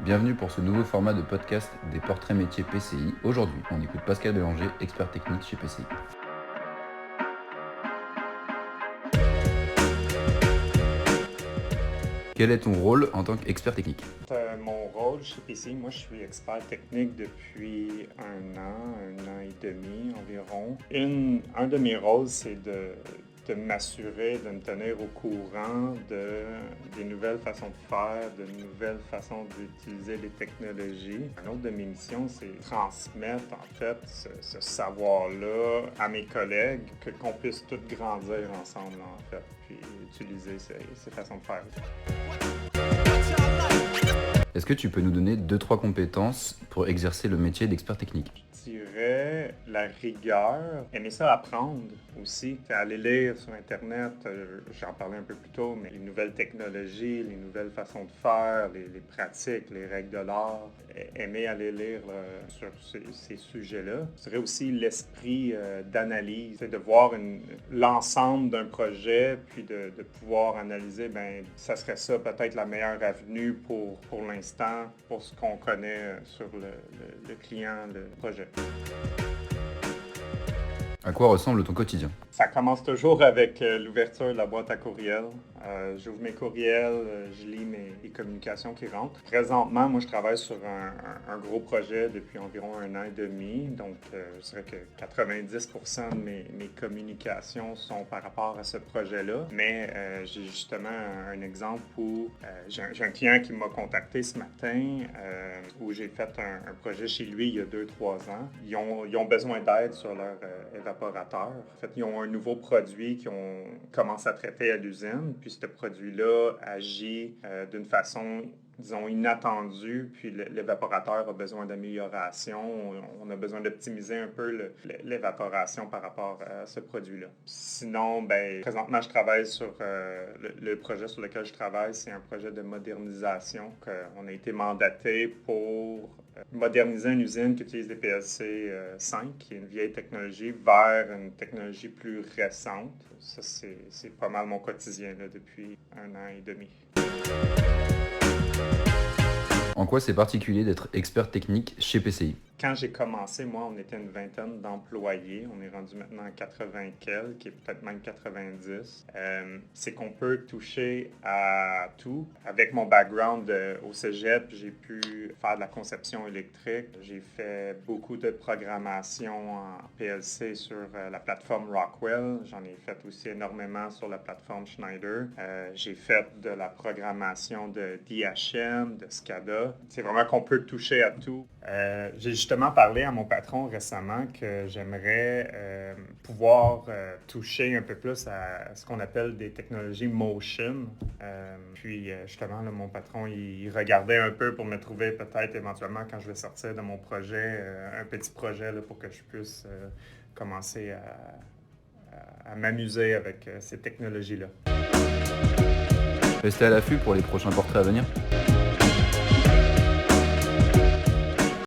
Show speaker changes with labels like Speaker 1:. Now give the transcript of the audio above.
Speaker 1: Bienvenue pour ce nouveau format de podcast des portraits métiers PCI. Aujourd'hui, on écoute Pascal Bélanger, expert technique chez PCI. Quel est ton rôle en tant qu'expert technique?
Speaker 2: Mon rôle chez PCI, moi je suis expert technique depuis un an et demi environ. Un de mes rôles, c'est de m'assurer, de me tenir au courant des nouvelles façons de faire, de nouvelles façons d'utiliser les technologies. Un autre de mes missions, c'est transmettre en fait ce savoir-là à mes collègues, qu'on puisse tous grandir ensemble en fait, puis utiliser ces façons de faire.
Speaker 1: Est-ce que tu peux nous donner 2-3 compétences pour exercer le métier d'expert technique?
Speaker 2: Je dirais la rigueur, aimer ça apprendre aussi, aller lire sur Internet, j'en parlais un peu plus tôt, mais les nouvelles technologies, les nouvelles façons de faire, les pratiques, les règles de l'art, aimer aller lire sur ces sujets-là. Je dirais aussi l'esprit d'analyse, c'est de voir l'ensemble d'un projet, puis de pouvoir analyser, ça serait ça peut-être la meilleure avenue pour l'instant, pour ce qu'on connaît sur le client, le projet.
Speaker 1: À quoi ressemble ton quotidien?
Speaker 2: Ça commence toujours avec l'ouverture de la boîte à courriel. J'ouvre mes courriels, je lis les communications qui rentrent. Présentement, moi, je travaille sur un gros projet depuis environ un an et demi. Donc, je dirais que 90% de mes communications sont par rapport à ce projet-là. Mais j'ai justement un exemple où j'ai un client qui m'a contacté ce matin où j'ai fait un projet chez lui il y a 2-3 ans. Ils ont besoin d'aide sur leur évaporateur. En fait, ils ont un nouveau produit qu'on commence à traiter à l'usine. Puis ce produit-là agit d'une façon, disons, inattendue. Puis l'évaporateur a besoin d'amélioration. On a besoin d'optimiser un peu l'évaporation par rapport à ce produit-là. Sinon, présentement, je travaille sur le projet sur lequel je travaille. C'est un projet de modernisation qu'on a été mandaté pour moderniser une usine qui utilise des PLC 5, qui est une vieille technologie, vers une technologie plus récente. Ça, c'est pas mal mon quotidien là, depuis un an et demi.
Speaker 1: En quoi c'est particulier d'être expert technique chez PCI?
Speaker 2: Quand j'ai commencé, moi, on était une vingtaine d'employés. On est rendu maintenant à 80 quelques, et peut-être même 90. C'est qu'on peut toucher à tout. Avec mon background au cégep, j'ai pu faire de la conception électrique. J'ai fait beaucoup de programmation en PLC sur la plateforme Rockwell. J'en ai fait aussi énormément sur la plateforme Schneider. J'ai fait de la programmation de DHM, de SCADA. C'est vraiment qu'on peut toucher à tout. J'ai justement parlé à mon patron récemment que j'aimerais pouvoir toucher un peu plus à ce qu'on appelle des technologies motion. Puis justement, là, mon patron, il regardait un peu pour me trouver peut-être éventuellement quand je vais sortir de mon projet, un petit projet là, pour que je puisse commencer à m'amuser avec ces technologies-là.
Speaker 1: Restez à l'affût pour les prochains portraits à venir.